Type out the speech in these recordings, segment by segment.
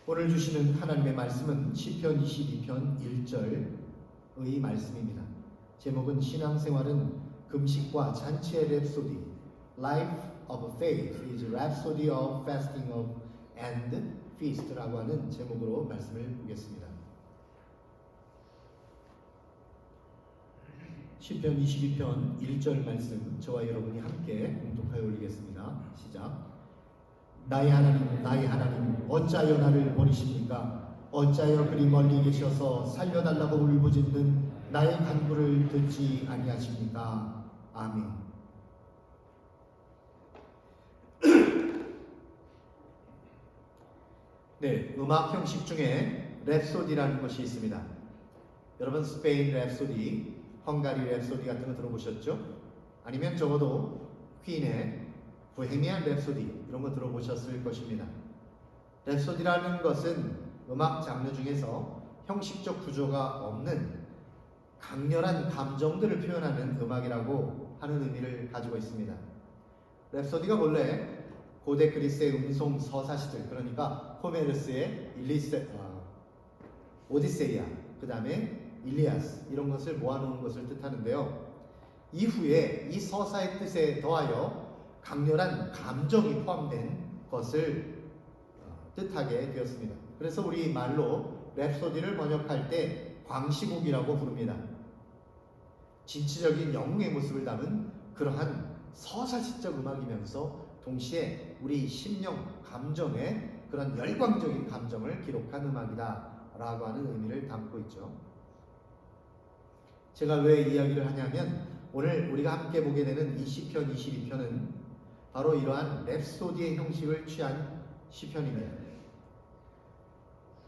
오늘 주시는 하나님의 말씀은 시편 22편 1절의 말씀입니다. 제목은 신앙생활은 금식과 잔치의 랩소디. Life of faith is rhapsody of fasting of and feast라고 하는 제목으로 말씀을 보겠습니다. 시편 22편 1절 말씀 저와 여러분이 함께 공독하여 올리겠습니다. 시작. 나의 하나님 어찌하여 나를 버리십니까? 어찌하여 그리 멀리 계셔서 살려달라고 울부짖는 나의 간구를 듣지 아니하십니까? 아멘. 네, 음악 형식 중에 랩소디라는 것이 있습니다. 여러분 스페인 랩소디, 헝가리 랩소디 같은 거 들어보셨죠? 아니면 적어도 퀸의 보헤미안 랩소디 이런 거 들어보셨을 것입니다. 랩소디라는 것은 음악 장르 중에서 형식적 구조가 없는 강렬한 감정들을 표현하는 음악이라고 하는 의미를 가지고 있습니다. 랩소디가 원래 고대 그리스의 음송 서사시들, 그러니까 호메르스의 오디세이아, 그 다음에 일리아스 이런 것을 모아놓은 것을 뜻하는데요. 이후에 이 서사의 뜻에 더하여 강렬한 감정이 포함된 것을 뜻하게 되었습니다. 그래서 우리 말로 랩소디를 번역할 때 광시곡이라고 부릅니다. 진취적인 영웅의 모습을 담은 그러한 서사시적 음악이면서 동시에 우리 심령, 감정의 그런 열광적인 감정을 기록한 음악이다 라고 하는 의미를 담고 있죠. 제가 왜 이야기를 하냐면 오늘 우리가 함께 보게 되는 이 시편 22편은 바로 이러한 랩소디의 형식을 취한 시편입니다.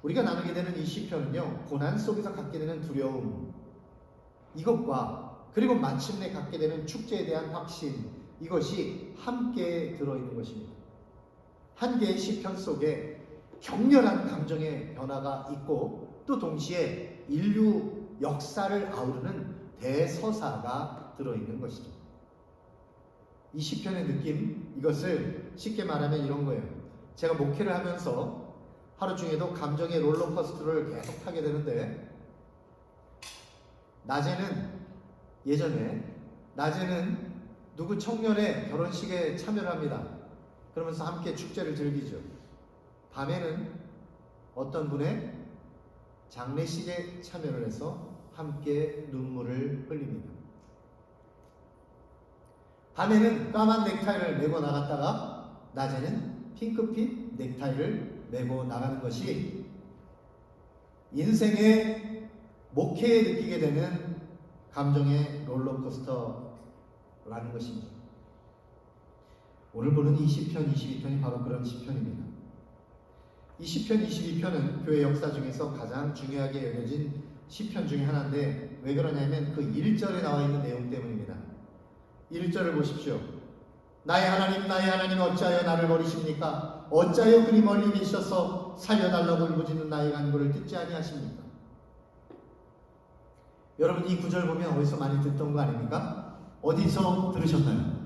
우리가 나누게 되는 이 시편은요, 고난 속에서 갖게 되는 두려움, 이것과 그리고 마침내 갖게 되는 축제에 대한 확신, 이것이 함께 들어있는 것입니다. 한 개의 시편 속에 격렬한 감정의 변화가 있고 또 동시에 인류 역사를 아우르는 대서사가 들어있는 것이죠. 이 시편의 느낌, 이것을 쉽게 말하면 이런 거예요. 제가 목회를 하면서 하루 중에도 감정의 롤러코스터를 계속 타게 되는데 낮에는 누구 청년의 결혼식에 참여를 합니다. 그러면서 함께 축제를 즐기죠. 밤에는 어떤 분의 장례식에 참여를 해서 함께 눈물을 흘립니다. 밤에는 까만 넥타이를 메고 나갔다가 낮에는 핑크빛 넥타이를 메고 나가는 것이 인생의 목회에 느끼게 되는 감정의 롤러코스터라는 것입니다. 오늘 보는 이 시편 22편이 바로 그런 시편입니다. 이 시편 22편은 교회 역사 중에서 가장 중요하게 여겨진 시편 중에 하나인데 왜 그러냐면 그 1절에 나와 있는 내용 때문입니다. 1절을 보십시오. 나의 하나님 어찌하여 나를 버리십니까? 어찌하여 그리 멀리 계셔서 살려달라고 울부짖는 나의 간구를 듣지 아니하십니까? 여러분 이 구절 보면 어디서 많이 듣던 거 아닙니까? 어디서 들으셨나요?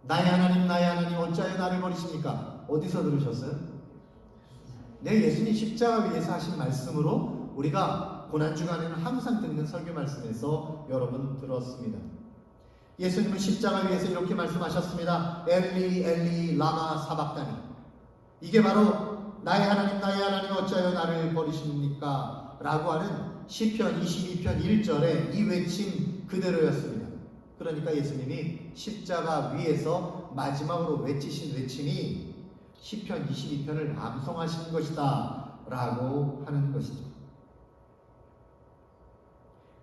나의 하나님 어찌하여 나를 버리십니까? 어디서 들으셨어요? 네, 예수님 십자가 위에서 하신 말씀으로 우리가 고난주간에는 항상 듣는 설교 말씀에서 여러분 들었습니다. 예수님은 십자가 위에서 이렇게 말씀하셨습니다. 엘리 라마 사박다니. 이게 바로 나의 하나님 어찌하여 나를 버리십니까? 라고 하는 시편 22편 1절의 이 외침 그대로였습니다. 그러니까 예수님이 십자가 위에서 마지막으로 외치신 외침이 시편 22편을 암송하신 것이다 라고 하는 것이죠.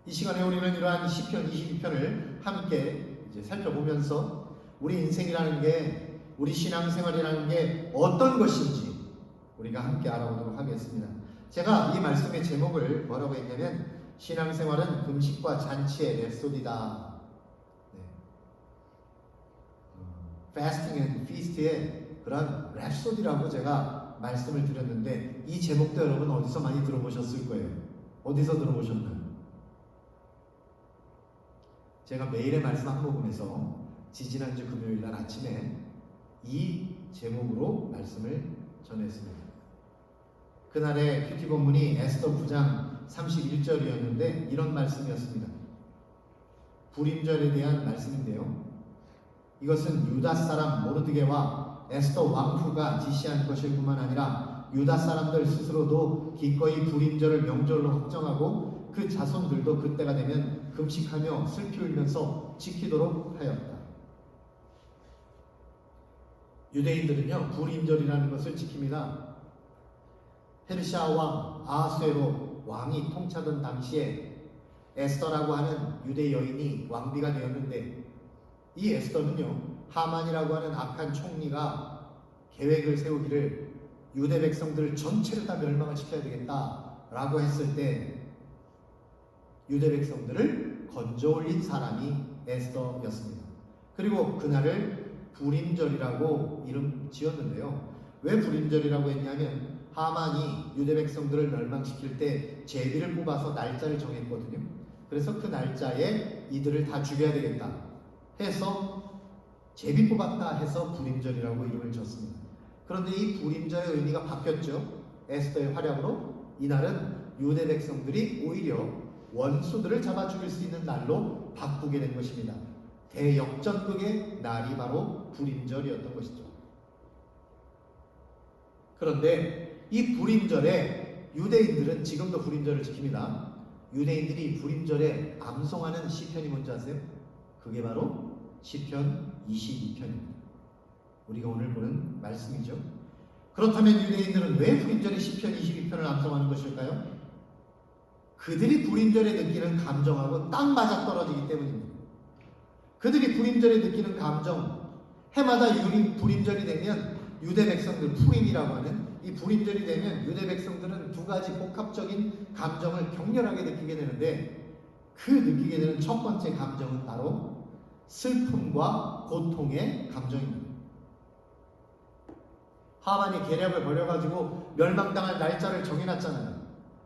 이 시간에 우리는 이러한 시편 22편을 함께 이제 살펴보면서 우리 인생이라는 게, 우리 신앙생활이라는 게 어떤 것인지 우리가 함께 알아보도록 하겠습니다. 제가 이 말씀의 제목을 뭐라고 했냐면 신앙생활은 금식과 잔치의 랩소디다. Fasting and Feast의 그런 랩소디라고 제가 말씀을 드렸는데 이 제목도 여러분 어디서 많이 들어보셨을 거예요. 어디서 들어보셨나요? 제가 매일의 말씀 한 모금에서 지지난주 금요일 날 아침에 이 제목으로 말씀을 전했습니다. 그날의 큐티 본문이 에스더 9장 31절이었는데 이런 말씀이었습니다. 불임절에 대한 말씀인데요. 이것은 유다 사람 모르드게와 에스더 왕후가 지시한 것일 뿐만 아니라 유다 사람들 스스로도 기꺼이 불임절을 명절로 확정하고 그 자손들도 그때가 되면 금식하며 슬피 울면서 지키도록 하였다. 유대인들은요, 불임절이라는 것을 지킵니다. 페르시아 왕 아하수에로 왕이 통치하던 당시에 에스더라고 하는 유대 여인이 왕비가 되었는데, 이 에스더는요, 하만이라고 하는 악한 총리가 계획을 세우기를 유대 백성들 전체를 다 멸망을 시켜야 되겠다라고 했을 때 유대 백성들을 건져 올린 사람이 에스더였습니다. 그리고 그날을 불임절이라고 이름 지었는데요. 왜 불임절이라고 했냐면 하만이 유대 백성들을 멸망시킬 때 제비를 뽑아서 날짜를 정했거든요. 그래서 그 날짜에 이들을 다 죽여야 되겠다 해서 제비 뽑았다 해서 불임절이라고 이름을 졌습니다. 그런데 이 불임절의 의미가 바뀌었죠. 에스더의 활약으로 이날은 유대 백성들이 오히려 원수들을 잡아 죽일 수 있는 날로 바꾸게 된 것입니다. 대역전극의 날이 바로 불임절이었던 것이죠. 그런데 이 불임절에 유대인들은 지금도 불임절을 지킵니다. 유대인들이 불임절에 암송하는 시편이 뭔지 아세요? 그게 바로 시편 22편입니다. 우리가 오늘 보는 말씀이죠. 그렇다면 유대인들은 왜 불임절에 시편 22편을 암송하는 것일까요? 그들이 불임절에 느끼는 감정하고 딱 맞아떨어지기 때문입니다. 그들이 불임절에 느끼는 감정, 해마다 불임절이 되면 유대 백성들, 푸림이라고 하는 이 불임절이 되면 유대 백성들은 두 가지 복합적인 감정을 격렬하게 느끼게 되는데, 그 느끼게 되는 첫 번째 감정은 바로 슬픔과 고통의 감정입니다. 하만이 계략을 벌여가지고 멸망당할 날짜를 정해놨잖아요.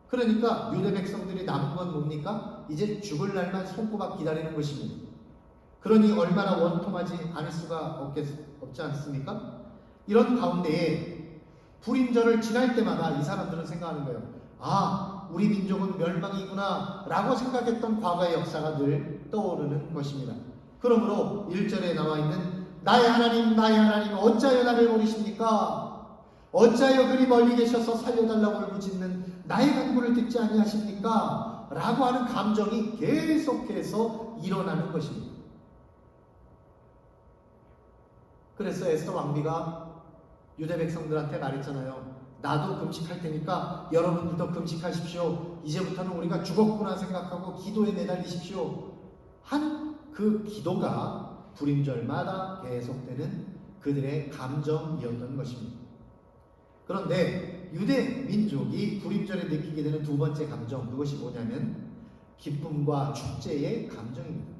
그러니까 유대 백성들이 남은 건 뭡니까? 이제 죽을 날만 손꼽아 기다리는 것입니다. 그러니 얼마나 원통하지 않을 수가 없지 않습니까? 이런 가운데에 불임절을 지날 때마다 이 사람들은 생각하는 거예요. 아, 우리 민족은 멸망이구나 라고 생각했던 과거의 역사가 늘 떠오르는 것입니다. 그러므로 1절에 나와 있는 나의 하나님 어찌하여 나를 버리십니까? 어찌하여 그리 멀리 계셔서 살려달라고 울부짖는 나의 간구를 듣지 아니하십니까? 라고 하는 감정이 계속해서 일어나는 것입니다. 그래서 에스더 왕비가 유대 백성들한테 말했잖아요. 나도 금식할 테니까 여러분들도 금식하십시오. 이제부터는 우리가 죽었구나 생각하고 기도에 매달리십시오. 한 그 기도가 불임절마다 계속되는 그들의 감정이었던 것입니다. 그런데 유대 민족이 불임절에 느끼게 되는 두 번째 감정, 그것이 뭐냐면 기쁨과 축제의 감정입니다.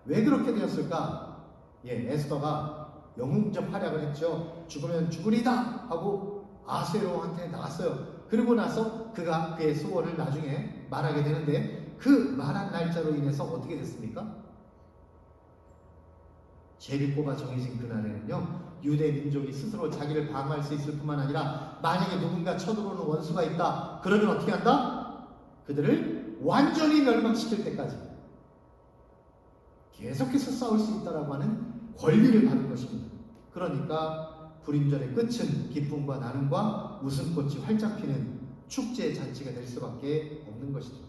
왜 그렇게 되었을까? 에스더가 영웅적 활약을 했죠. 죽으면 죽으리다 하고 아하수에로한테 나갔어요. 그리고 나서 그가 그의 소원을 나중에 말하게 되는데, 그 말한 날짜로 인해서 어떻게 됐습니까? 제비 뽑아 정해진 그날에는요, 유대 민족이 스스로 자기를 방어할 수 있을 뿐만 아니라 만약에 누군가 쳐들어오는 원수가 있다, 그러면 어떻게 한다? 그들을 완전히 멸망시킬 때까지 계속해서 싸울 수 있다라고 하는 권리를 받은 것입니다. 그러니까 불임절의 끝은 기쁨과 나눔과 웃음꽃이 활짝 피는 축제 잔치가 될 수밖에 없는 것이죠.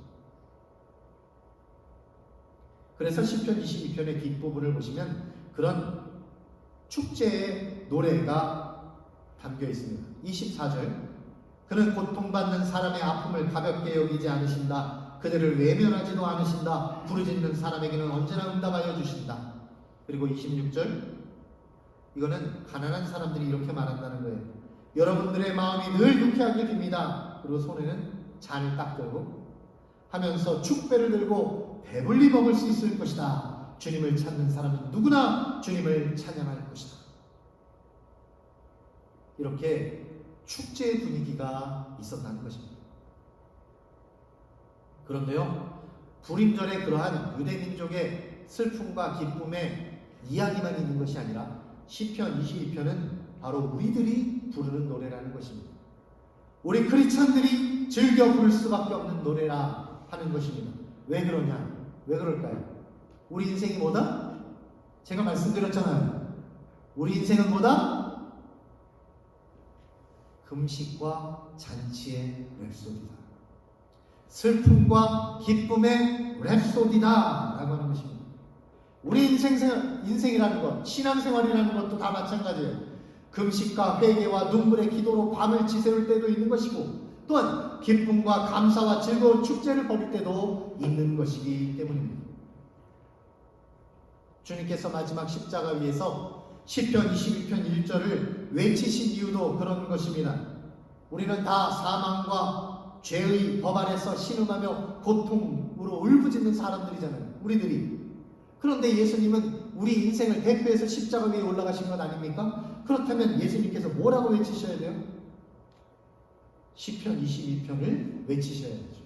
그래서 시편 22편의 뒷부분을 보시면 그런 축제의 노래가 담겨 있습니다. 24절, 그는 고통받는 사람의 아픔을 가볍게 여기지 않으신다. 그들을 외면하지도 않으신다. 부르짖는 사람에게는 언제나 응답하여 주신다. 그리고 26절, 이거는 가난한 사람들이 이렇게 말한다는 거예요. 여러분들의 마음이 늘 유쾌하게 빕니다. 그리고 손에는 잔을 딱 들고 하면서 축배를 들고 배불리 먹을 수 있을 것이다. 주님을 찾는 사람은 누구나 주님을 찬양할 것이다. 이렇게 축제의 분위기가 있었다는 것입니다. 그런데요, 불임절에 그러한 유대민족의 슬픔과 기쁨의 이야기만 있는 것이 아니라 시편 22편은 바로 우리들이 부르는 노래라는 것입니다. 우리 크리스천들이 즐겨 부를 수밖에 없는 노래라 하는 것입니다. 왜 그러냐? 왜 그럴까요? 우리 인생이 뭐다? 제가 말씀드렸잖아요. 우리 인생은 뭐다? 금식과 잔치의 랩소디다. 슬픔과 기쁨의 랩소디다 라고 하는 것입니다. 우리 인생이라는 것, 신앙생활이라는 것도 다 마찬가지예요. 금식과 회개와 눈물의 기도로 밤을 지새울 때도 있는 것이고, 또한 기쁨과 감사와 즐거운 축제를 벌일 때도 있는 것이기 때문입니다. 주님께서 마지막 십자가 위에서 시편 22편 1절을 외치신 이유도 그런 것입니다. 우리는 다 사망과 죄의 법 아래서 신음하며 고통으로 울부짖는 사람들이잖아요. 우리들이. 그런데 예수님은 우리 인생을 대표해서 십자가 위에 올라가신 것 아닙니까? 그렇다면 예수님께서 뭐라고 외치셔야 돼요? 시편 22편을 외치셔야 되죠.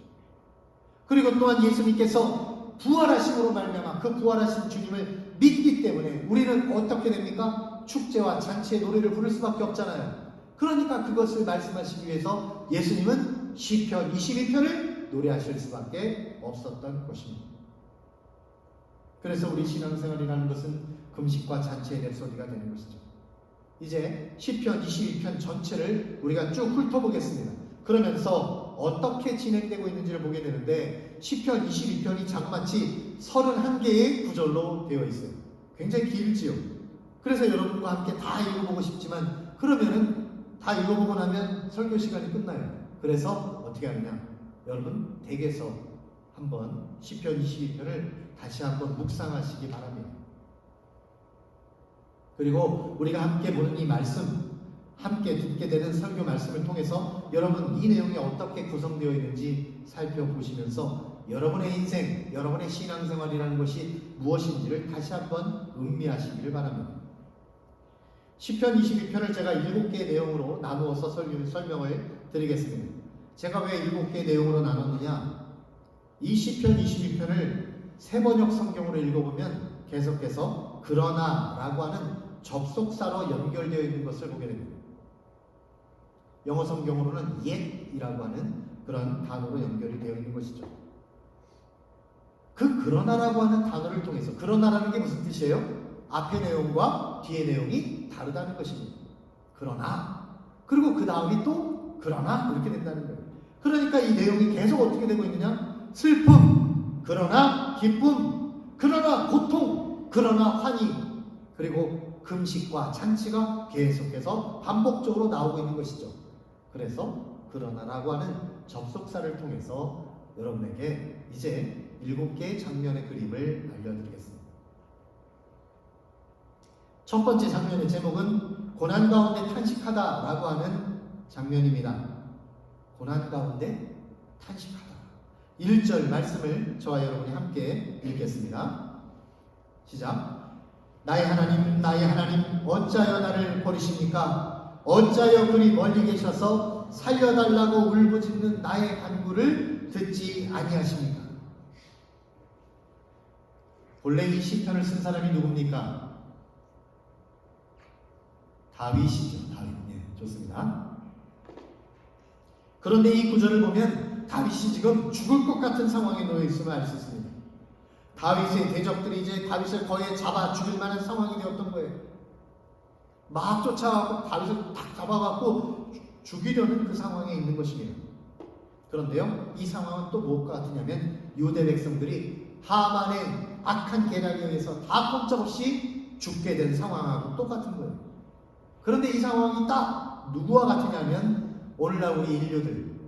그리고 또한 예수님께서 부활하심으로 말미암아 그 부활하신 주님을 믿기 때문에 우리는 어떻게 됩니까? 축제와 잔치의 노래를 부를 수밖에 없잖아요. 그러니까 그것을 말씀하시기 위해서 예수님은 시편 22편을 노래하실 수밖에 없었던 것입니다. 그래서 우리 신앙생활이라는 것은 금식과 잔치의 랩소디가 되는 것이죠. 이제 시편 22편 전체를 우리가 쭉 훑어보겠습니다. 그러면서 어떻게 진행되고 있는지를 보게 되는데, 시편 22편이 장마치 31개의 구절로 되어 있어요. 굉장히 길지요. 그래서 여러분과 함께 다 읽어보고 싶지만, 그러면은 다 읽어보고 나면 설교 시간이 끝나요. 그래서 어떻게 하느냐? 여러분 댁에서 한번 시편 22편을 다시 한번 묵상하시기 바랍니다. 그리고 우리가 함께 보는 이 말씀, 함께 듣게 되는 설교 말씀을 통해서 여러분 이 내용이 어떻게 구성되어 있는지 살펴보시면서 여러분의 인생, 여러분의 신앙생활이라는 것이 무엇인지를 다시 한번 음미하시기를 바랍니다. 시편 22편을 제가 7개의 내용으로 나누어서 설명을 드리겠습니다. 제가 왜 7개의 내용으로 나눴느냐? 이 시편 22편을 새번역 성경으로 읽어보면 계속해서 그러나 라고 하는 접속사로 연결되어 있는 것을 보게 됩니다. 영어 성경으로는 yet이라고 하는 그런 단어로 연결이 되어 있는 것이죠. 그 그러나라고 하는 단어를 통해서, 그러나라는 게 무슨 뜻이에요? 앞의 내용과 뒤의 내용이 다르다는 것입니다. 그러나, 그리고 그 다음이 또 그러나 이렇게 된다는 거예요. 그러니까 이 내용이 계속 어떻게 되고 있느냐? 슬픔, 그러나 기쁨, 그러나 고통, 그러나 환희, 그리고 금식과 잔치가 계속해서 반복적으로 나오고 있는 것이죠. 그래서 그러나라고 하는 접속사를 통해서 여러분에게 이제 7개의 장면의 그림을 알려드리겠습니다. 첫 번째 장면의 제목은 고난 가운데 탄식하다 라고 하는 장면입니다. 고난 가운데 탄식하다. 1절 말씀을 저와 여러분이 함께 읽겠습니다. 시작. 나의 하나님, 나의 하나님, 어찌하여 나를 버리십니까? 어찌하여 그리 멀리 계셔서 살려달라고 울부짖는 나의 간구를 듣지 아니하십니까? 본래 이 시편을 쓴 사람이 누굽니까? 다윗이죠. 다윗. 예, 좋습니다. 그런데 이 구절을 보면 다윗이 지금 죽을 것 같은 상황에 놓여 있음을 알 수 있습니다. 다윗의 대적들이 이제 다윗을 거의 잡아 죽일 만한 상황이 되었던 거예요. 막 쫓아가고 다윗을 딱 잡아갖고 죽이려는 그 상황에 있는 것이에요. 그런데요, 이 상황은 또 무엇과 같으냐면 유대 백성들이 하만의 악한 계략에 의해서 다 꼼짝없이 죽게 된 상황하고 똑같은 거예요. 그런데 이 상황이 딱 누구와 같으냐면 오늘날 우리 인류들,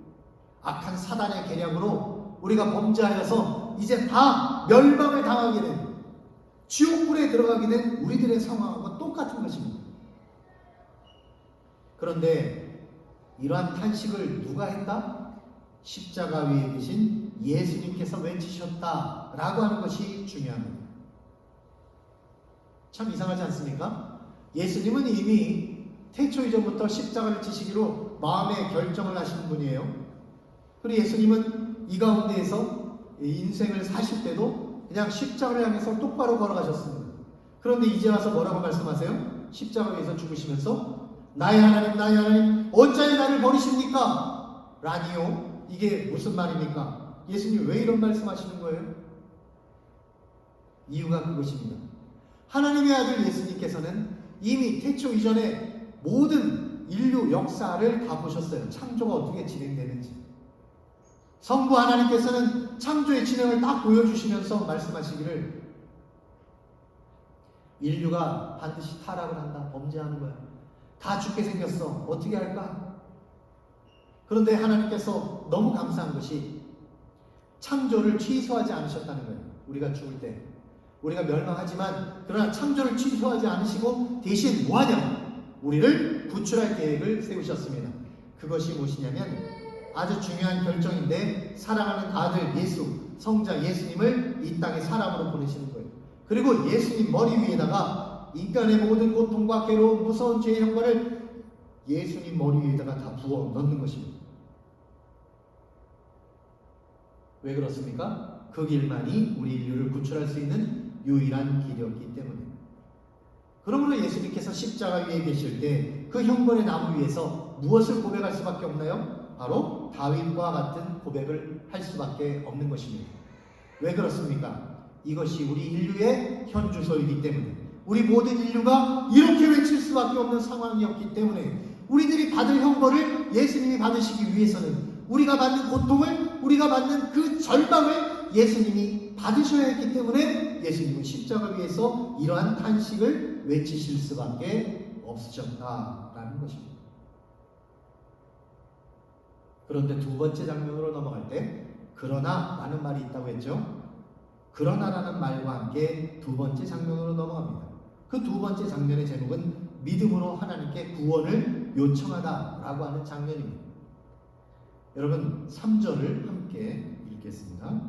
악한 사단의 계략으로 우리가 범죄하여서 이제 다 멸망을 당하게 된, 지옥불에 들어가게 된 우리들의 상황하고 똑같은 것입니다. 그런데 이러한 탄식을 누가 했다? 십자가 위에 계신 예수님께서 외치셨다라고 하는 것이 중요합니다. 참 이상하지 않습니까? 예수님은 이미 태초 이전부터 십자가를 지시기로 마음의 결정을 하신 분이에요. 그리고 예수님은 이 가운데에서 인생을 사실 때도 그냥 십자가를 향해서 똑바로 걸어가셨습니다. 그런데 이제 와서 뭐라고 말씀하세요? 십자가 위에서 죽으시면서 나의 하나님 어찌하여 나를 버리십니까? 라니요. 이게 무슨 말입니까? 예수님 왜 이런 말씀하시는 거예요? 이유가 그것입니다. 하나님의 아들 예수님께서는 이미 태초 이전에 모든 인류 역사를 다 보셨어요. 창조가 어떻게 진행되는지. 성부 하나님께서는 창조의 진행을 딱 보여주시면서 말씀하시기를 인류가 반드시 타락을 한다. 범죄하는 거야. 다 죽게 생겼어. 어떻게 할까? 그런데 하나님께서 너무 감사한 것이 창조를 취소하지 않으셨다는 거예요. 우리가 죽을 때. 우리가 멸망하지만 그러나 창조를 취소하지 않으시고 대신 뭐하냐? 우리를 구출할 계획을 세우셨습니다. 그것이 무엇이냐면 아주 중요한 결정인데 사랑하는 아들 예수, 성자 예수님을 이 땅에 사람으로 보내시는 거예요. 그리고 예수님 머리 위에다가 인간의 모든 고통과 괴로움, 무서운 죄의 형벌을 예수님 머리 위에다가 다 부어 넣는 것입니다. 왜 그렇습니까? 그 길만이 우리 인류를 구출할 수 있는 유일한 길이었기 때문에. 그러므로 예수님께서 십자가 위에 계실 때 그 형벌의 나무 위에서 무엇을 고백할 수밖에 없나요? 바로 다윗과 같은 고백을 할 수밖에 없는 것입니다. 왜 그렇습니까? 이것이 우리 인류의 현주소이기 때문에, 우리 모든 인류가 이렇게 외칠 수밖에 없는 상황이었기 때문에, 우리들이 받을 형벌을 예수님이 받으시기 위해서는 우리가 받는 고통을, 우리가 받는 그 절망을 예수님이 받으셔야 했기 때문에 예수님은 십자가 위에서 이러한 탄식을 외치실 수밖에 없으셨다라는 것입니다. 그런데 두 번째 장면으로 넘어갈 때 그러나 라는 말이 있다고 했죠. 그러나라는 말과 함께 두 번째 장면으로 넘어갑니다. 그 두 번째 장면의 제목은 믿음으로 하나님께 구원을 요청하다라고 하는 장면입니다. 여러분 3절을 함께 읽겠습니다.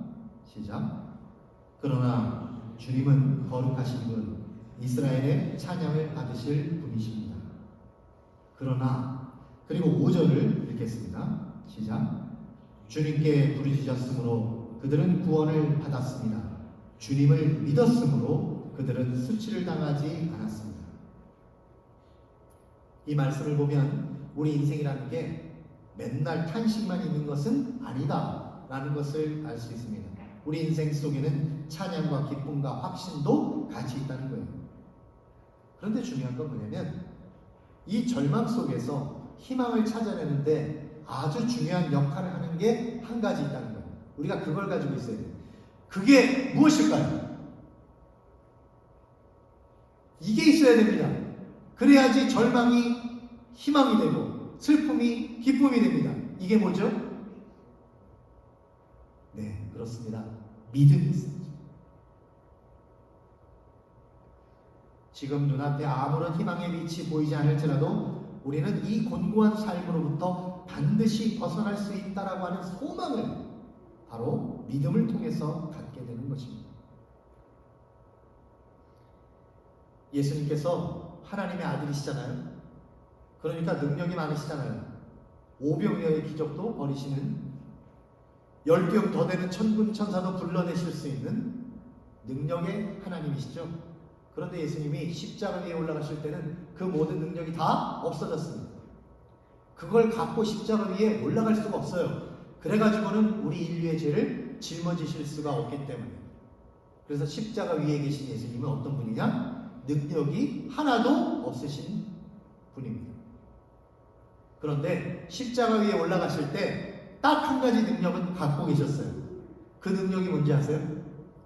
시작. 그러나 주님은 거룩하신 분, 이스라엘의 찬양을 받으실 분이십니다. 그러나, 그리고 5절을 읽겠습니다. 시작. 주님께 부르짖었으므로 그들은 구원을 받았습니다. 주님을 믿었으므로 그들은 수치를 당하지 않았습니다. 이 말씀을 보면 우리 인생이라는 게 맨날 탄식만 있는 것은 아니다 라는 것을 알 수 있습니다. 우리 인생 속에는 찬양과 기쁨과 확신도 같이 있다는 거예요. 그런데 중요한 건 뭐냐면 이 절망 속에서 희망을 찾아내는데 아주 중요한 역할을 하는 게 한 가지 있다는 거예요. 우리가 그걸 가지고 있어야 돼요. 그게 무엇일까요? 이게 있어야 됩니다. 그래야지 절망이 희망이 되고 슬픔이 기쁨이 됩니다. 이게 뭐죠? 네, 그렇습니다. 믿음이 있습니다. 지금 눈앞에 아무런 희망의 빛이 보이지 않을지라도 우리는 이 곤고한 삶으로부터 반드시 벗어날 수 있다라고 하는 소망을 바로 믿음을 통해서 갖게 되는 것입니다. 예수님께서 하나님의 아들이시잖아요. 그러니까 능력이 많으시잖아요. 오병이어의 기적도 벌이시는, 10병 더 되는 천군 천사도 불러내실 수 있는 능력의 하나님이시죠. 그런데 예수님이 십자가 위에 올라가실 때는 그 모든 능력이 다 없어졌습니다. 그걸 갖고 십자가 위에 올라갈 수가 없어요. 그래가지고는 우리 인류의 죄를 짊어지실 수가 없기 때문에. 그래서 십자가 위에 계신 예수님은 어떤 분이냐? 능력이 하나도 없으신 분입니다. 그런데 십자가 위에 올라가실 때 딱 한 가지 능력은 갖고 계셨어요. 그 능력이 뭔지 아세요?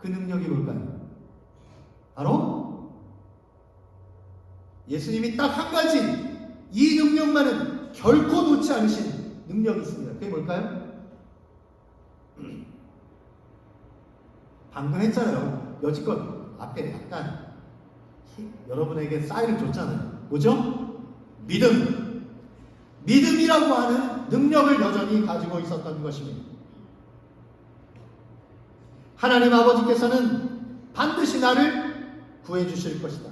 그 능력이 뭘까요? 바로 예수님이 딱 한 가지, 이 능력만은 결코 놓지 않으신 능력이 있습니다. 그게 뭘까요? 방금 했잖아요. 여지껏 앞에 약간 여러분에게 사인을 줬잖아요. 뭐죠? 믿음. 믿음이라고 하는 능력을 여전히 가지고 있었던 것입니다. 하나님 아버지께서는 반드시 나를 구해주실 것이다.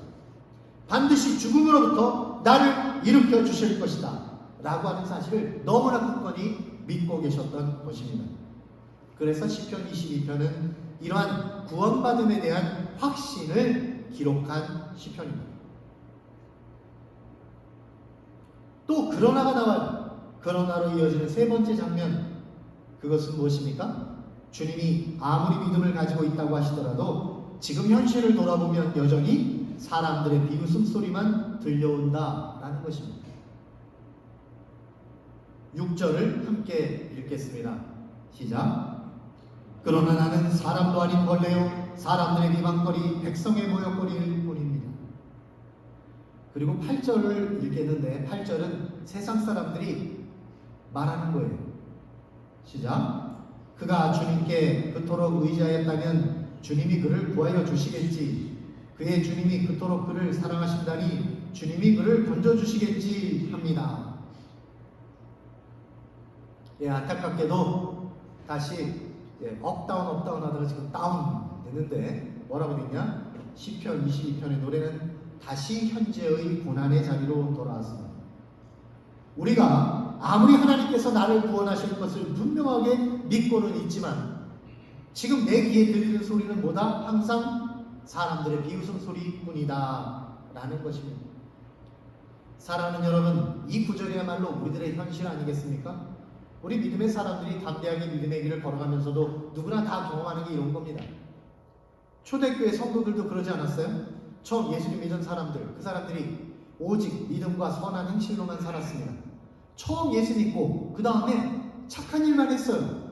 반드시 죽음으로부터 나를 일으켜 주실 것이다. 라고 하는 사실을 너무나 굳건히 믿고 계셨던 것입니다. 그래서 시편 22편은 이러한 구원받음에 대한 확신을 기록한 시편입니다. 또 그러나가 나와요. 그러나로 이어지는 세 번째 장면, 그것은 무엇입니까? 주님이 아무리 믿음을 가지고 있다고 하시더라도 지금 현실을 돌아보면 여전히 사람들의 비웃음 소리만 들려온다라는 것입니다. 6절을 함께 읽겠습니다. 시작. 그러나 나는 사람도 아닌 벌레요 사람들의 비방거리 백성의 모욕거리일 뿐입니다. 그리고 8절을 읽겠는데 8절은 세상 사람들이 말하는 거예요. 시작. 그가 주님께 그토록 의지하였다면 주님이 그를 구하여 주시겠지. 그의 주님이 그토록 그를 사랑하신다니 주님이 그를 건져주시겠지 합니다. 예, 안타깝게도 다시 업다운 하다가 지금 다운 됐는데 뭐라고 됐냐? 시편 22편의 노래는 다시 현재의 고난의 자리로 돌아왔습니다. 우리가 아무리 하나님께서 나를 구원하실 것을 분명하게 믿고는 있지만 지금 내 귀에 들리는 소리는 뭐다? 항상 사람들의 비웃음 소리뿐이다 라는 것입니다. 사랑하는 여러분, 이 구절이야말로 우리들의 현실 아니겠습니까? 우리 믿음의 사람들이 담대하게 믿음의 길을 걸어가면서도 누구나 다 경험하는 게 이런 겁니다. 초대교회 성도들도 그러지 않았어요? 처음 예수님 믿은 사람들, 그 사람들이 오직 믿음과 선한 행실로만 살았습니다. 처음 예수 믿고 그 다음에 착한 일만 했어요.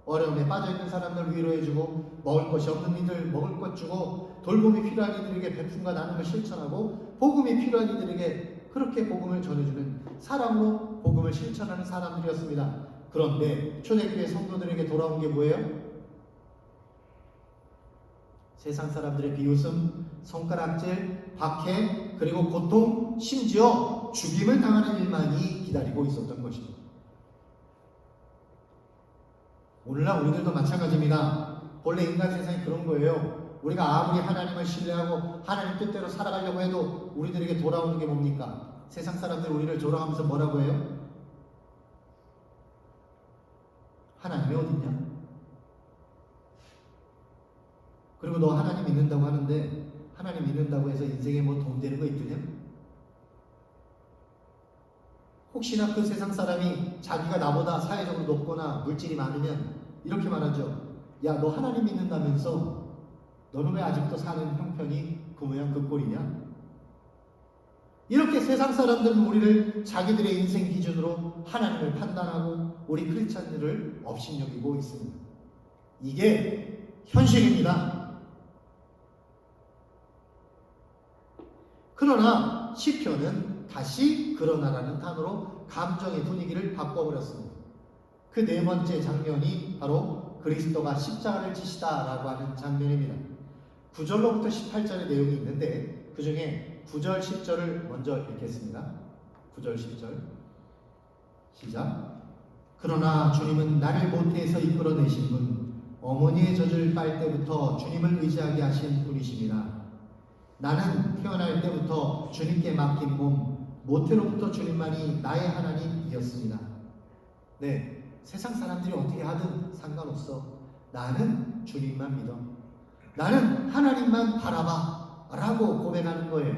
어려움에 빠져있는 사람들 위로해주고, 먹을 것이 없는 이들 먹을 것 주고, 돌봄이 필요한 이들에게 베품과 나눔을 실천하고, 복음이 필요한 이들에게 그렇게 복음을 전해주는 사랑으로 복음을 실천하는 사람들이었습니다. 그런데 초대교회 성도들에게 돌아온 게 뭐예요? 세상 사람들의 비웃음, 손가락질, 박해, 그리고 고통, 심지어 죽임을 당하는 일만이 기다리고 있었던 것입니다. 오늘날 우리들도 마찬가지입니다. 본래 인간 세상이 그런 거예요. 우리가 아무리 하나님을 신뢰하고 하나님 뜻대로 살아가려고 해도 우리들에게 돌아오는 게 뭡니까? 세상 사람들이 우리를 조롱하면서 뭐라고 해요? 하나님이 어딨냐? 그리고 너 하나님 믿는다고 하는데 하나님 믿는다고 해서 인생에 뭐 도움되는 거 있더냐? 혹시나 그 세상 사람이 자기가 나보다 사회적으로 높거나 물질이 많으면 이렇게 말하죠. 야, 너 하나님 믿는다면서 너는 왜 아직도 사는 형편이 그 모양 그 꼴이냐? 이렇게 세상 사람들은 우리를 자기들의 인생 기준으로 하나님을 판단하고 우리 크리스찬들을 업신여기고 있습니다. 이게 현실입니다. 그러나 시편은 다시 그러나라는 단어로 감정의 분위기를 바꿔버렸습니다. 그 네 번째 장면이 바로 그리스도가 십자가를 지시다라고 하는 장면입니다. 9절로부터 18절의 내용이 있는데 그 중에 9절, 10절을 먼저 읽겠습니다. 9절, 10절 시작. 그러나 주님은 나를 모태에서 이끌어내신 분, 어머니의 젖을 빨 때부터 주님을 의지하게 하신 분이십니다. 나는 태어날 때부터 주님께 맡긴 몸, 모태로부터 주님만이 나의 하나님이었습니다. 네, 세상 사람들이 어떻게 하든 상관없어. 나는 주님만 믿어. 나는 하나님만 바라봐 라고 고백하는 거예요.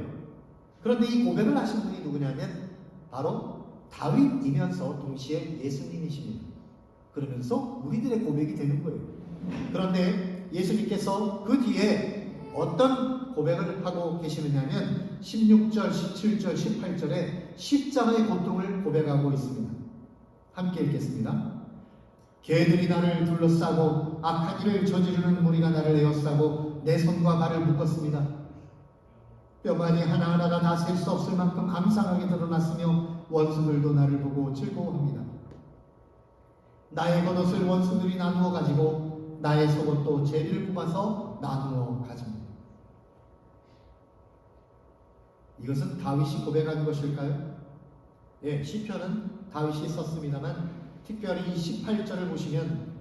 그런데 이 고백을 하신 분이 누구냐면 바로 다윗이면서 동시에 예수님이십니다. 그러면서 우리들의 고백이 되는 거예요. 그런데 예수님께서 그 뒤에 어떤 고백을 하고 계시느냐면 16절, 17절, 18절에 십자가의 고통을 고백하고 있습니다. 함께 읽겠습니다. 개들이 나를 둘러싸고 악한 일을 저지르는 무리가 나를 에워싸고 내 손과 발을 묶었습니다. 뼈마디 하나하나가 다 셀 수 없을 만큼 암상하게 드러났으며 원수들도 나를 보고 즐거워합니다. 나의 겉옷을 원수들이 나누어 가지고 나의 속옷도 제비를 뽑아서 나누어 가집니다. 이것은 다윗이 고백한 것일까요? 예, 시편은 다윗이 썼습니다만 특별히 이 18절을 보시면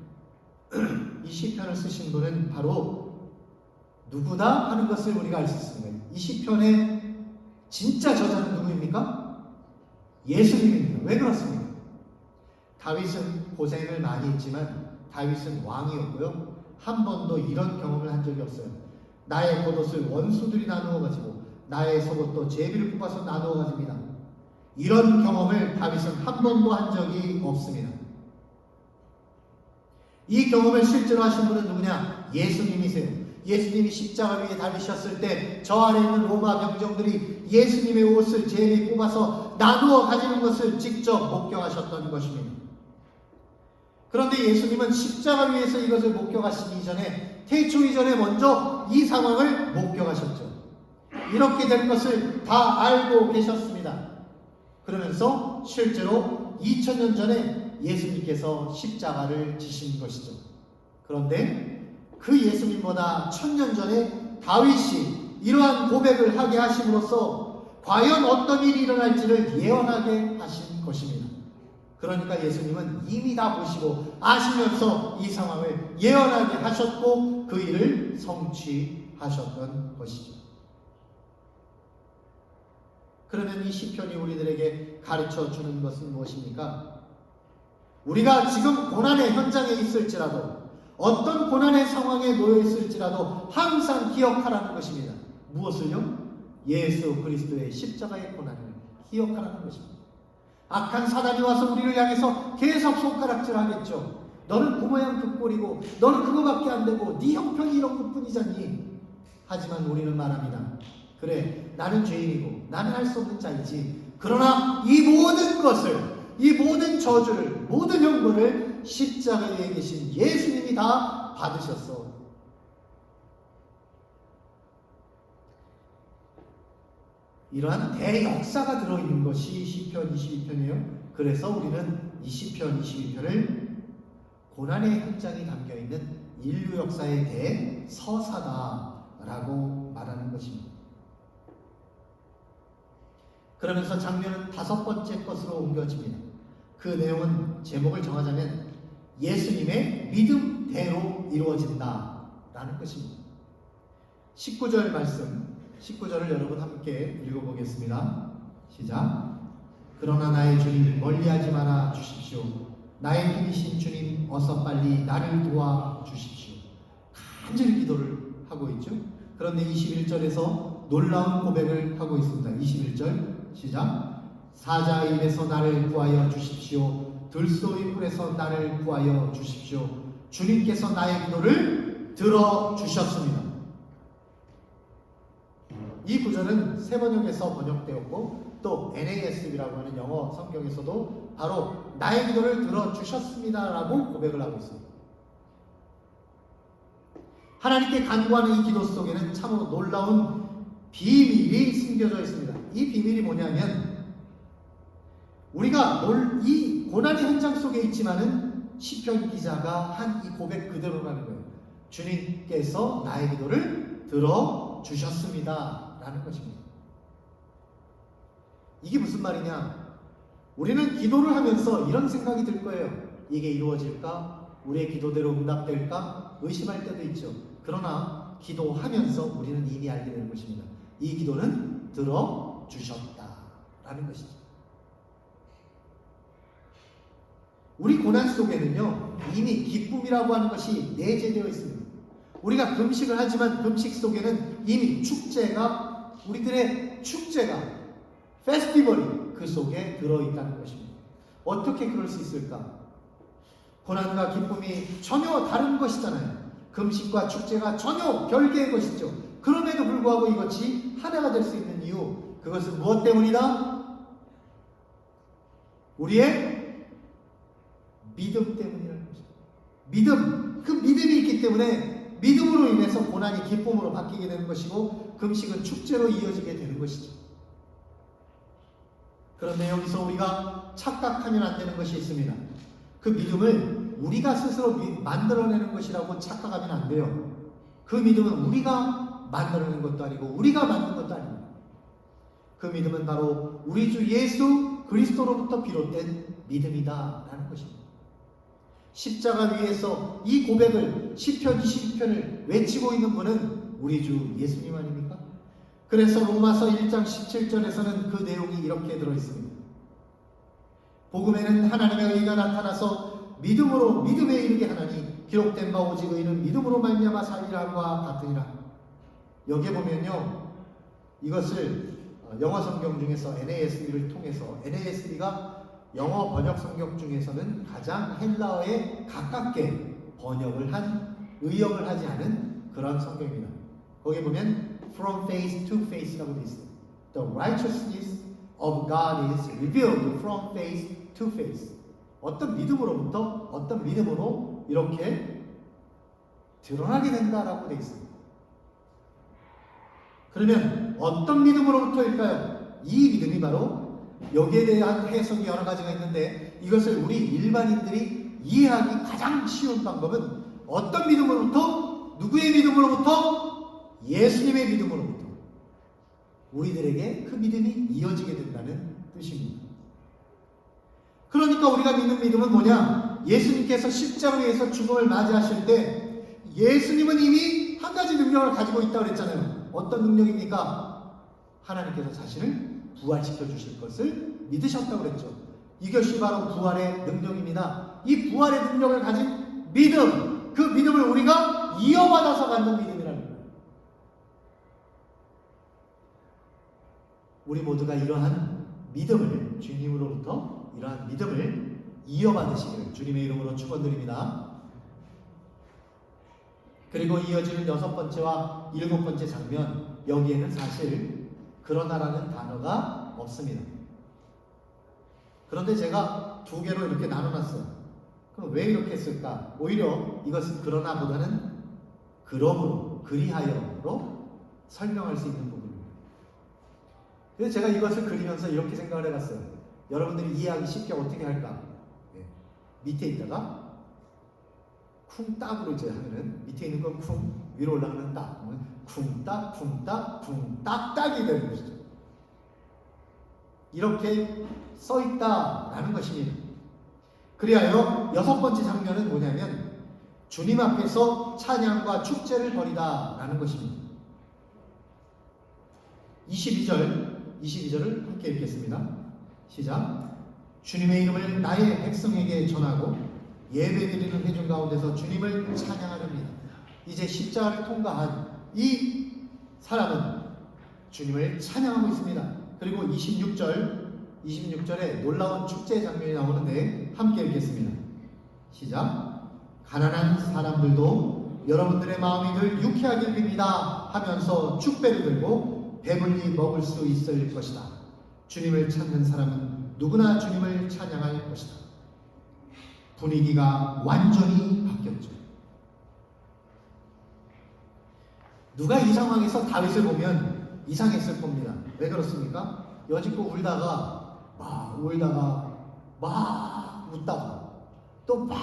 이 시편을 쓰신 분은 바로 누구다 하는 것을 우리가 알 수 있습니다. 이 시편의 진짜 저자는 누구입니까? 예수님입니다. 왜 그렇습니까? 다윗은 고생을 많이 했지만 다윗은 왕이었고요. 한 번도 이런 경험을 한 적이 없어요. 나의 겉옷을 원수들이 나누어 가지고 나의 속옷도 제비를 뽑아서 나누어 가집니다. 이런 경험을 다윗은 한 번도 한 적이 없습니다. 이 경험을 실제로 하신 분은 누구냐? 예수님이세요. 예수님이 십자가 위에 달리셨을 때 저 아래 있는 로마 병정들이 예수님의 옷을 제비 뽑아서 나누어 가지는 것을 직접 목격하셨던 것입니다. 그런데 예수님은 십자가 위에서 이것을 목격하시기 이전에, 태초 이전에 먼저 이 상황을 목격하셨죠. 이렇게 될 것을 다 알고 계셨습니다. 그러면서 실제로 2000년 전에 예수님께서 십자가를 지신 것이죠. 그런데 그 예수님보다 1000년 전에 다윗이 이러한 고백을 하게 하심으로써 과연 어떤 일이 일어날지를 예언하게 하신 것입니다. 그러니까 예수님은 이미 다 보시고 아시면서 이 상황을 예언하게 하셨고 그 일을 성취하셨던 것이죠. 그러면 이 시편이 우리들에게 가르쳐 주는 것은 무엇입니까? 우리가 지금 고난의 현장에 있을지라도, 어떤 고난의 상황에 놓여 있을지라도 항상 기억하라는 것입니다. 무엇을요? 예수 그리스도의 십자가의 고난을 기억하라는 것입니다. 악한 사단이 와서 우리를 향해서 계속 손가락질하겠죠. 너는 그 모양 그 꼴이고 너는 그거밖에 안 되고 네 형편이 이런 것뿐이잖니. 하지만 우리는 말합니다. 그래, 나는 죄인이고 나는 할 수 없는 자이지. 그러나 이 모든 것을, 이 모든 저주를, 모든 형벌을 십자가에 계신 예수님이 다 받으셨어. 이러한 대역사가 들어있는 것이 시편 22편이에요. 그래서 우리는 이 시편 22편을 고난의 현장이 담겨있는 인류 역사의 대서사다라고 말하는 것입니다. 그러면서 장면은 5번째 것으로 옮겨집니다. 그 내용은 제목을 정하자면 예수님의 믿음대로 이루어진다라는 것입니다. 19절 말씀, 19절을 여러분 함께 읽어보겠습니다. 시작. 그러나 나의 주님 멀리하지 말아 주십시오. 나의 힘이신 주님 어서 빨리 나를 도와 주십시오. 간절히 기도를 하고 있죠. 그런데 21절에서 놀라운 고백을 하고 있습니다. 21절 시작. 사자 입에서 나를 구하여 주십시오. 들소의 뿔에서 나를 구하여 주십시오. 주님께서 나의 기도를 들어주셨습니다. 이 구절은 세 번역에서 번역되었고 또 NASB라고 하는 영어 성경에서도 바로 나의 기도를 들어주셨습니다라고 고백을 하고 있습니다. 하나님께 간구하는 이 기도 속에는 참으로 놀라운 비밀이 숨겨져 있습니다. 이 비밀이 뭐냐면 우리가 이 고난의 현장 속에 있지만은 시편 기자가 한 이 고백 그대로라는 거예요. 주님께서 나의 기도를 들어주셨습니다 라는 것입니다. 이게 무슨 말이냐? 우리는 기도를 하면서 이런 생각이 들 거예요. 이게 이루어질까? 우리의 기도대로 응답될까? 의심할 때도 있죠. 그러나 기도하면서 우리는 이미 알게 되는 것입니다. 이 기도는 들어주셨다라는 것이죠. 우리 고난 속에는요, 이미 기쁨이라고 하는 것이 내재되어 있습니다. 우리가 금식을 하지만 금식 속에는 이미 축제가, 우리들의 축제가, 페스티벌이 그 속에 들어있다는 것입니다. 어떻게 그럴 수 있을까? 고난과 기쁨이 전혀 다른 것이잖아요. 금식과 축제가 전혀 별개의 것이죠. 그럼에도 불구하고 이것이 하나가 될 수 있는 이유, 그것은 무엇 때문이다? 우리의 믿음 때문이라는 것입니다. 믿음, 그 믿음이 있기 때문에 믿음으로 인해서 고난이 기쁨으로 바뀌게 되는 것이고 금식은 축제로 이어지게 되는 것이죠. 그런데 여기서 우리가 착각하면 안 되는 것이 있습니다. 그 믿음을 우리가 스스로 만들어내는 것이라고 착각하면 안 돼요. 그 믿음은 우리가 만들어낸 것도 아니고 우리가 만든 것도 아닙니다. 그 믿음은 바로 우리 주 예수 그리스도로부터 비롯된 믿음이다라는 것입니다. 십자가 위에서 이 고백을 시편 22편을 외치고 있는 분은 우리 주 예수님 아닙니까? 그래서 로마서 1장 17절에서는 그 내용이 이렇게 들어있습니다. 복음에는 하나님의 의가 나타나서 믿음으로 믿음에 이르게 하나니 기록된 바 오직 의는 믿음으로 말미암아 살리라 함과 같으니라. 여기에 보면요, 이것을 영어 성경 중에서 NASB를 통해서 NASB가 영어 번역 성경 중에서는 가장 헬라어에 가깝게 번역을 한 의역을 하지 않은 그런 성경입니다. 거기에 보면 From face to face라고 되어 있어요. The righteousness of God is revealed from face to face. 어떤 믿음으로부터 어떤 믿음으로 이렇게 드러나게 된다라고 되어 있습니다. 그러면 어떤 믿음으로부터일까요? 이 믿음이 바로 여기에 대한 해석이 여러 가지가 있는데 이것을 우리 일반인들이 이해하기 가장 쉬운 방법은 어떤 믿음으로부터? 누구의 믿음으로부터? 예수님의 믿음으로부터 우리들에게 그 믿음이 이어지게 된다는 뜻입니다. 그러니까 우리가 믿는 믿음은 뭐냐? 예수님께서 십자가에서 죽음을 맞이하실 때 예수님은 이미 한 가지 능력을 가지고 있다고 그랬잖아요. 어떤 능력입니까? 하나님께서 자신을 부활시켜 주실 것을 믿으셨다고 그랬죠. 이것이 바로 부활의 능력입니다. 이 부활의 능력을 가진 믿음, 그 믿음을 우리가 이어받아서 갖는 믿음이라는 거예요. 우리 모두가 이러한 믿음을 주님으로부터 이러한 믿음을 이어받으시기를 주님의 이름으로 축원드립니다. 그리고 이어지는 6번째와 7번째 장면, 여기에는 사실 그러나라는 단어가 없습니다. 그런데 제가 2개로 이렇게 나눠놨어요. 그럼 왜 이렇게 했을까? 오히려 이것은 그러나보다는 그러므로, 그리하여로 설명할 수 있는 부분입니다. 그래서 제가 이것을 그리면서 이렇게 생각을 해봤어요. 여러분들이 이해하기 쉽게 어떻게 할까? 밑에 있다가 쿵딱으로 이제 하면은 밑에 있는 건 쿵, 위로 올라가는 딱, 쿵딱, 쿵딱, 쿵딱, 딱이 되는 것이죠. 이렇게 써 있다라는 것입니다. 그리하여 6번째 장면은 뭐냐면 주님 앞에서 찬양과 축제를 벌이다라는 것입니다. 22절을 함께 읽겠습니다. 시작. 주님의 이름을 나의 백성에게 전하고 예배드리는 회중 가운데서 주님을 찬양하렵니다. 이제 십자가를 통과한 이 사람은 주님을 찬양하고 있습니다. 그리고 26절에 놀라운 축제 장면이 나오는데 함께 읽겠습니다. 시작. 가난한 사람들도 여러분들의 마음이 늘 유쾌하길 빕니다 하면서 축배를 들고 배불리 먹을 수 있을 것이다. 주님을 찾는 사람은 누구나 주님을 찬양할 것이다. 분위기가 완전히 바뀌었죠. 누가 이 상황에서 다윗을 보면 이상했을 겁니다. 왜 그렇습니까? 여지껏 울다가 막 웃다가 또 막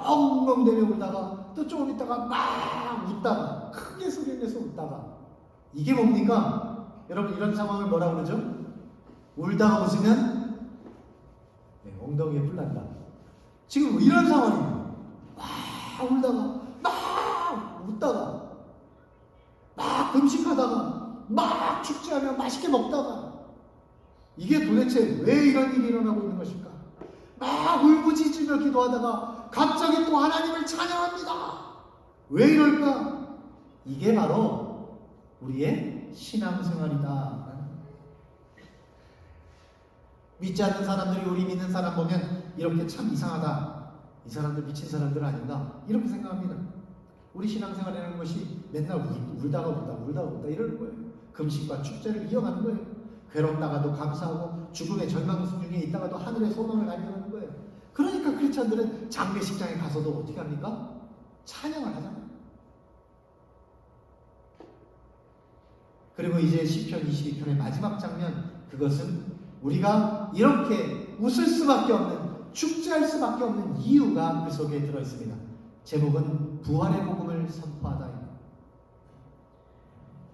엉엉대며 울다가 또 조금 있다가 막 웃다가 크게 소리 내서 웃다가 이게 뭡니까? 여러분 이런 상황을 뭐라고 그러죠? 울다가 웃으면 엉덩이에 뿔 난다. 지금 이런 상황입니다. 막 울다가 막 웃다가 막 금식하다가 막 축제하며 맛있게 먹다가 이게 도대체 왜 이런 일이 일어나고 있는 것일까? 막 울부짖으며 기도하다가 갑자기 또 하나님을 찬양합니다. 왜 이럴까? 이게 바로 우리의 신앙생활이다. 믿지 않는 사람들이 우리 믿는 사람 보면 이렇게 참 이상하다. 이 사람들 미친 사람들 아닌가? 이렇게 생각합니다. 우리 신앙생활이라는 것이 맨날 울다가 웃다 이러는 거예요. 금식과 축제를 이어가는 거예요. 괴롭다가도 감사하고 죽음의 절망 중에 있다가도 하늘의 소망을 발견하는 거예요. 그러니까 크리스찬들은 장례식장에 가서도 어떻게 합니까? 찬양을 하잖아요. 그리고 이제 시편 22편의 마지막 장면, 그것은 우리가 이렇게 웃을 수밖에 없는, 축제할 수밖에 없는 이유가 그 속에 들어있습니다. 제목은 부활의 복음을 선포하다.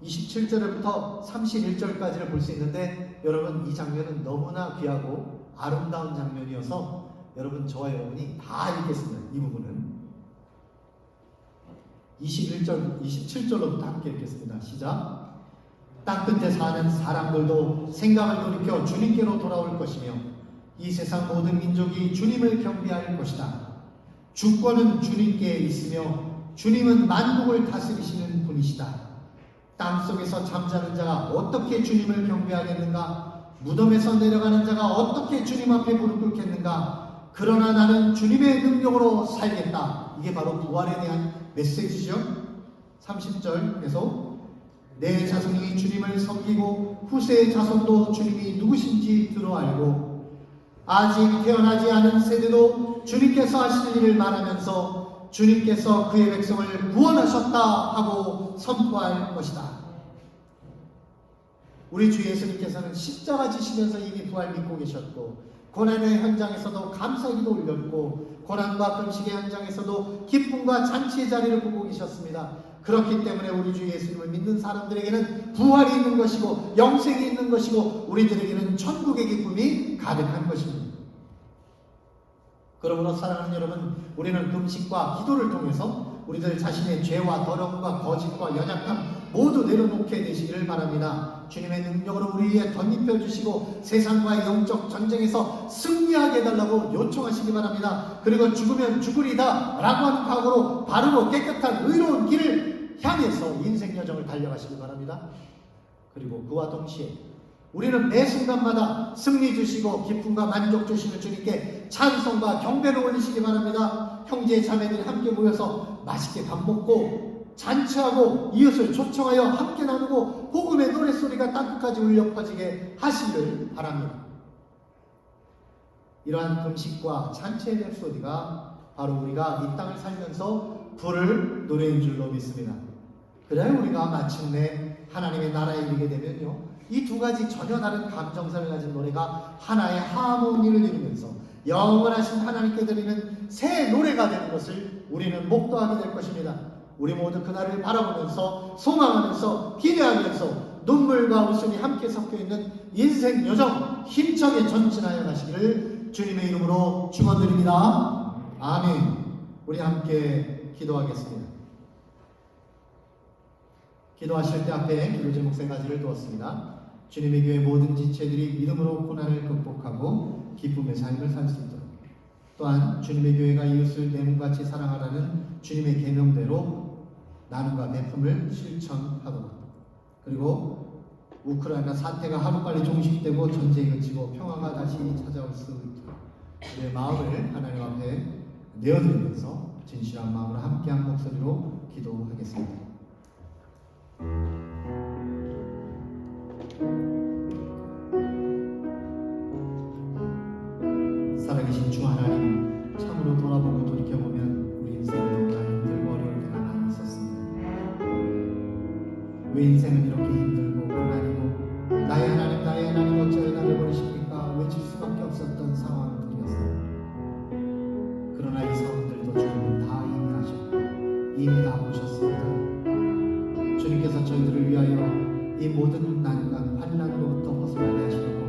27절부터 31절까지를 볼 수 있는데 여러분 이 장면은 너무나 귀하고 아름다운 장면이어서 여러분 저와 여러분이 다 읽겠습니다. 이 부분은 21절, 27절로부터 함께 읽겠습니다. 시작. 땅끝에 사는 사람들도 생각을 돌이켜 주님께로 돌아올 것이며 이 세상 모든 민족이 주님을 경배할 것이다. 주권은 주님께 있으며 주님은 만국을 다스리시는 분이시다. 땅속에서 잠자는 자가 어떻게 주님을 경배하겠는가? 무덤에서 내려가는 자가 어떻게 주님 앞에 무릎 꿇겠는가? 그러나 나는 주님의 능력으로 살겠다. 이게 바로 부활에 대한 메시지죠. 30절 계속 내 자손이 주님을 섬기고 후세의 자손도 주님이 누구신지 들어알고 아직 태어나지 않은 세대도 주님께서 하실 일을 말하면서 주님께서 그의 백성을 구원하셨다 하고 선포할 것이다. 우리 주 예수님께서는 십자가 지시면서 이미 부활 믿고 계셨고 고난의 현장에서도 감사기도 올렸고 고난과 금식의 현장에서도 기쁨과 잔치의 자리를 보고 계셨습니다. 그렇기 때문에 우리 주 예수님을 믿는 사람들에게는 부활이 있는 것이고 영생이 있는 것이고 우리들에게는 천국의 기쁨이 가득한 것입니다. 그러므로 사랑하는 여러분, 우리는 금식과 기도를 통해서 우리들 자신의 죄와 더러움과 거짓과 연약함 모두 내려놓게 되시기를 바랍니다. 주님의 능력으로 우리에게 덧입혀 주시고 세상과의 영적 전쟁에서 승리하게 해달라고 요청하시기 바랍니다. 그리고 죽으면 죽으리다 라고 하는 각오로 바르고 깨끗한 의로운 길을 향해서 인생 여정을 달려가시기 바랍니다. 그리고 그와 동시에 우리는 매 순간마다 승리 주시고 기쁨과 만족 주시는 주님께 찬송과 경배를 올리시기 바랍니다. 형제 자매들이 함께 모여서 맛있게 밥 먹고 잔치하고 이웃을 초청하여 함께 나누고 복음의 노랫소리가 땅끝까지 울려 퍼지게 하시기를 바랍니다. 이러한 금식과 잔치의 랩소디가 바로 우리가 이 땅을 살면서 부를 노래인 줄로 믿습니다. 그래야 우리가 마침내 하나님의 나라에 이르게 되면요, 이 두 가지 전혀 다른 감정선을 가진 노래가 하나의 하모니를 이루면서 영원하신 하나님께 드리는 새 노래가 되는 것을 우리는 목도하게 될 것입니다. 우리 모두 그날을 바라보면서 소망하면서 기대하면서 눈물과 웃음이 함께 섞여있는 인생 여정 힘차게 전진하여 가시기를 주님의 이름으로 축원드립니다. 아멘. 우리 함께 기도하겠습니다. 기도하실 때 앞에 기도 제목 세 가지를 두었습니다. 주님의 교회 모든 지체들이 믿음으로 고난을 극복하고 기쁨의 삶을 살 수 있도록, 또한 주님의 교회가 이웃을 내 몸같이 사랑하라는 주님의 계명대로 나눔과 배품을 실천하도록, 그리고 우크라이나 사태가 하루빨리 종식되고 전쟁이 그치고 평화가 다시 찾아올 수 있도록 우리의 마음을 하나님 앞에 내어드리면서 진실한 마음으로 함께한 목소리로 기도하겠습니다. 살아계신 주 하나님, 참으로 돌아보고 돌이켜보면 우리 인생은 너무나 힘들고 어려울 때가 많이 있었습니다. 왜 인생은 이렇게 힘들고 고난이고 나의 하나님 어찌하여 나를 버리십니까? 외칠 수밖에 없었던 상황들이었습니다. 그러나 이 상황들도 주님은 다 이미 하셨고 이미 다 보셨습니다. 주님께서 저희들을 위하여 이 모든 난관, 환난으로부터 벗어나게 하시려고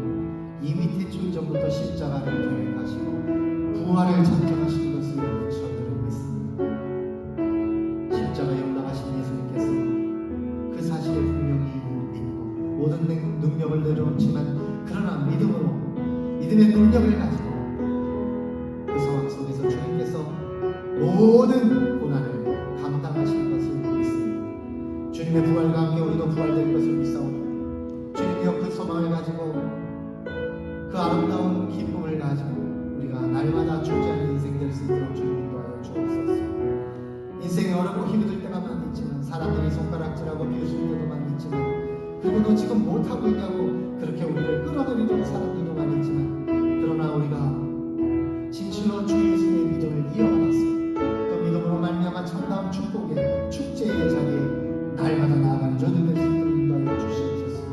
이미 태초일 전부터 십자가를 계획하시고 부활을 작정하신 것을 저희들은 믿습니다. 십자가에 올라가신 예수님께서 그 사실을 분명히 믿고 모든 능력을 내려놓지만 그러나 믿음의 능력을 가지고 그 상황 속에서 주님께서 모든 고난을 감당하신 것을 믿습니다. 주님의 부활과 함께 우리도 부활될 것을 믿사오니 주님이여 그 소망을 가지고 그 아름다운 기쁨을 가지고 우리가 날마다 축제하는 인생 될 수 있도록 주님 인도하여 주옵소서. 인생이 어렵고 힘이 들 때가 많이 있지만 사람들이 손가락질하고 비웃을 때도 많이 있지만 그리고 너 지금 못하고 있냐고 그렇게 우리를 끌어들이는 사람들도 많이 있지만 그러나 우리가 진실로 주 예수의 믿음을 이어받았어. 그 믿음으로 말미암아 참다운 축복의 축제의 자리에 날마다 나아가는 저들 될 수 있도록 인도하여 주시옵소서.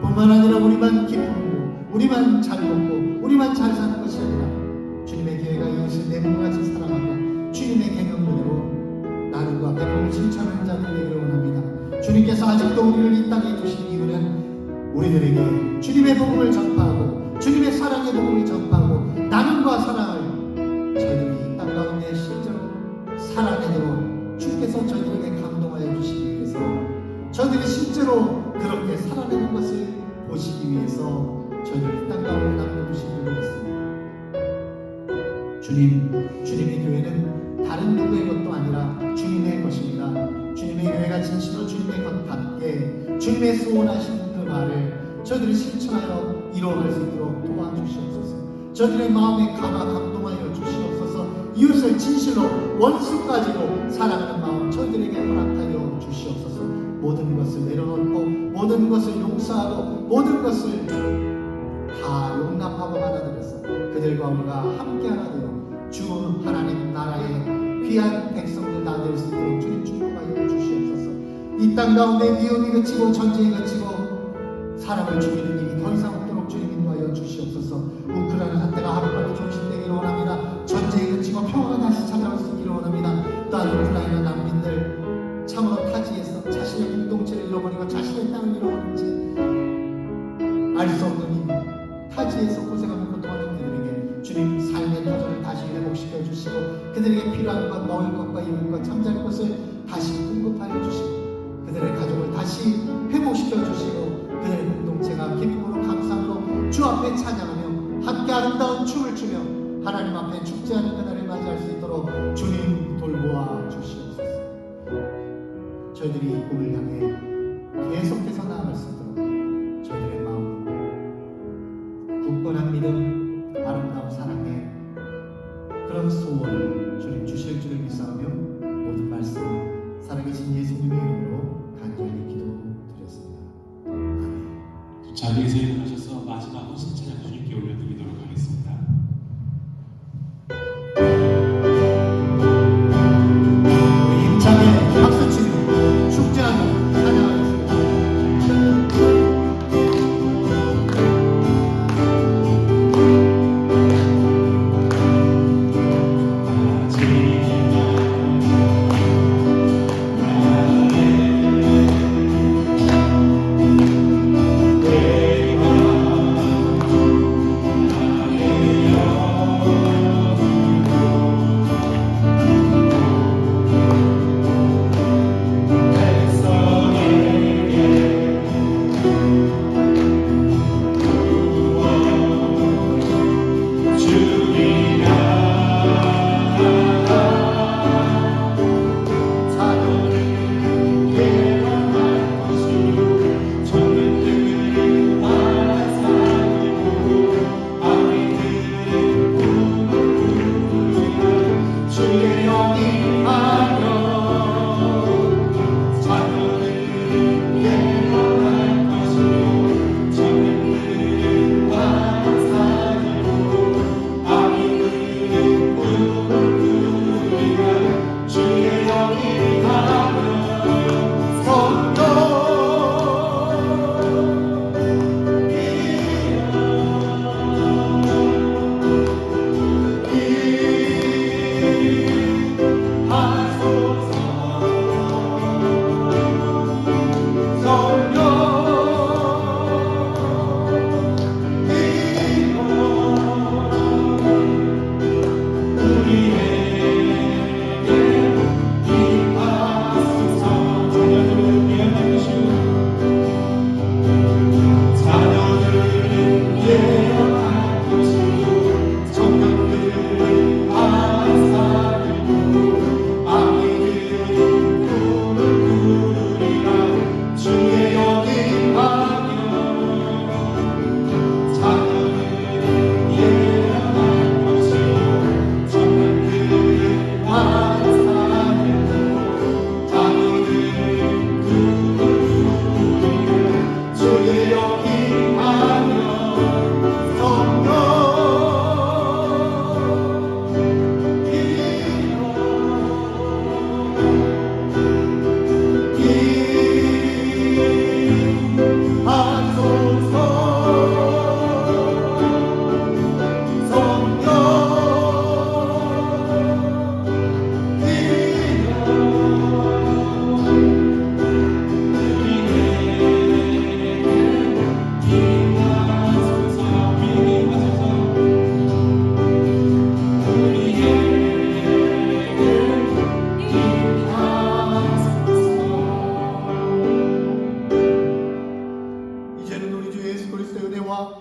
뿐만 아니라 우리만 기쁨으로 우리만 잘 먹고 우리만 잘 사는 것이 아니라 주님의 교회가 이웃을 내 몸같이 사랑하고 주님의 계명대로 나눔과 배품을 실천하는 자들이 되기를 원합니다. 주님께서 아직도 우리를 이 땅에 두신 이유는 우리들에게 주님의 복음을 전파하고 주님의 사랑의 복음을 전파하고 나눔과 사랑을 저희들이 이 땅 가운데 실제로 살아내도록 주께서 저희들에게 감동하여 주시기 위해서 저희들이 실제로 그렇게 살아내는 것을 보시기 위해서 저희를 이 땅 가운데 남겨두신 줄로 믿습니다. 주님의 교회는 다른 누구의 것도 아니라 주님의 것입니다. 주님의 교회가 진실로 주님의 것 같게 주님의 소원하신 그 말을 저희들이 실천하여 이루어갈 수 있도록 도와주시옵소서. 저희들의 마음에 감동하여 주시옵소서. 이웃을 진실로 원수까지도 사랑하는 마음 저희들에게 허락하여 주시옵소서. 모든 것을 내려놓고 모든 것을 용서하고 모든 것을 다 용납하고 받아들여서 그들과 우리가 함께 하나 되어 주 하나님 나라의 귀한 백성들 다 될 수 있도록 주님 축복하여 주시옵소서. 이 땅 가운데 위험이 그치고 전쟁이 그치고 사람을 죽이는 일이 더 이상 없도록 주님 인도하여 주시옵소서. 우크라이나 사태가 하루빨리 종식되기를 원합니다. 전쟁이 그치고 평화가 다시 찾아올 수 있기를 원합니다. 또한 우크라이나 난민들 참으로 타지에서 자신의 공동체를 잃어버리고 자신의 땅을 잃어버린 채 알 수 없는 이 타지에서 고생하며 고통하는 그들에게 주님 삶의 터전을 다시 회복시켜 주시고 그들에게 필요한 것, 먹을 것과 입을 것, 잠잘 것을 다시 공급하여 주시고 그들의 가족을 다시 회복시켜 주시고 그들의 공동체가 기쁨으로 감사함으로 주 앞에 찬양하며 함께 아름다운 춤을 추며 하나님 앞에 축제하는 그날을 맞이할 수 있도록 주님 돌보아 주시옵소서. 저희들이 이 꿈을 향해 계속해서 나아갈 수 있도록 저희들의 마음 굳건한 믿음, 아름다운 사랑의 그런 소원을 주님 주실 줄을 믿사오며 모든 말씀 살아계신 예수님의 이름으로 간절히 기도드렸습니다. 아멘. 자리에서 일어나셔서 마지막 호신 찬양 주님께 올려드리도록 하겠습니다. 우리 힘차게 박수치며 축제하며 찬양하겠습니다.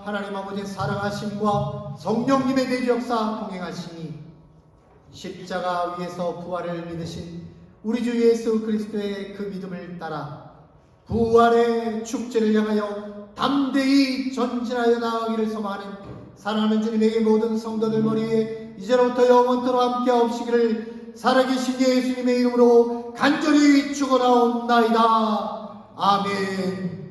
하나님 아버지의 사랑하심과 성령님의 내주 역사 동행하심이 십자가 위에서 부활을 믿으신 우리 주 예수 그리스도의 그 믿음을 따라 부활의 축제를 향하여 담대히 전진하여 나아가기를 소망하는 사랑하는 주님에게 모든 성도들 머리에 이제로부터 영원토록 함께 하옵시기를 살아계신 예수님의 이름으로 간절히 축원하옵나이다. 아멘.